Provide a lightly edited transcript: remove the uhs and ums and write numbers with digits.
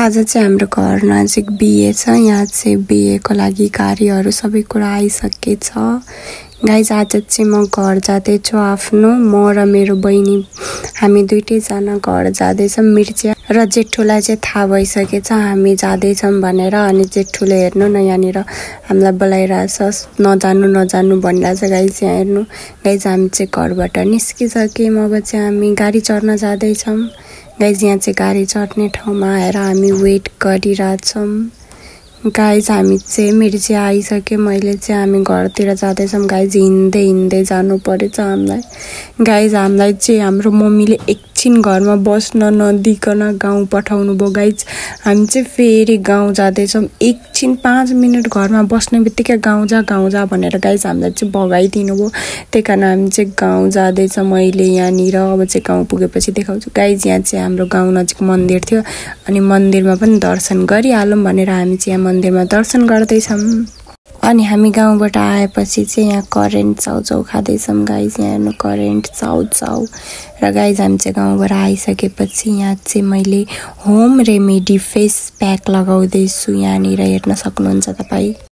आज चाहिँ हाम्रो घर नजिक बिहे छ। यहाँ चाहिँ बिहेको लागि कार्यहरू सबै कुरा आइसकेछ। गाइज आज चाहिँ म घर जाँदैछु आफ्नो। म र मेरो बहिनी हामी दुईटैजना घर जाँदैछौँ। मिर्चिया र जेठुलाई चाहिँ थाहा भइसकेछ हामी जाँदैछौँ भनेर। अनि जेठुले हेर्नु न यहाँनिर हामीलाई बोलाइरहेछ, नजानु नजानु भनिरहेछ। गाइज यहाँ हेर्नु, गाइज हामी चाहिँ घरबाट निस्किसक्यौँ। अब चाहिँ हामी गाडी चढ्न जाँदैछौँ। गाइज यहाँ चाहिँ गाडी चढ्ने ठाउँमा आएर हामी वेट गरिरहेछौँ। गाइज हामी चाहिँ मिर्चिया आइसक्यो। मैले चाहिँ हामी घरतिर जाँदैछौँ। गाइज हिँड्दै हिँड्दै जानु परेछ हामीलाई। गाइज हामीलाई चाहिँ हाम्रो मम्मीले एकछिन घरमा बस्न नदिकन गाउँ पठाउनु भयो। गाइज हामी चाहिँ फेरि गाउँ जाँदैछौँ। एकछिन 5 मिनट घरमा बस्ने बित्तिकै गाउँ जा भनेर गाइज हामीलाई चाहिँ भगाइदिनु भयो। त्यही कारण हामी चाहिँ गाउँ जाँदैछौँ मैले यहाँनिर। अब चाहिँ गाउँ पुगेपछि देखाउँछु। गाइज यहाँ चाहिँ हाम्रो गाउँ नजिक मन्दिर थियो अनि मन्दिरमा पनि दर्शन गरिहालौँ भनेर हामी चाहिँ यहाँ मन्दिरमा दर्शन गर्दैछौँ। अनि हामी गाउँबाट आएपछि चाहिँ यहाँ करेन्ट चाउचाउ खाँदैछौँ। गाइज यहाँ हेर्नु करेन्ट चाउचाउ। र गाइज हामी चाहिँ गाउँबाट आइसकेपछि यहाँ चाहिँ मैले होम रेमेडी फेस प्याक लगाउँदैछु। यहाँनिर हेर्न सक्नुहुन्छ तपाईँ।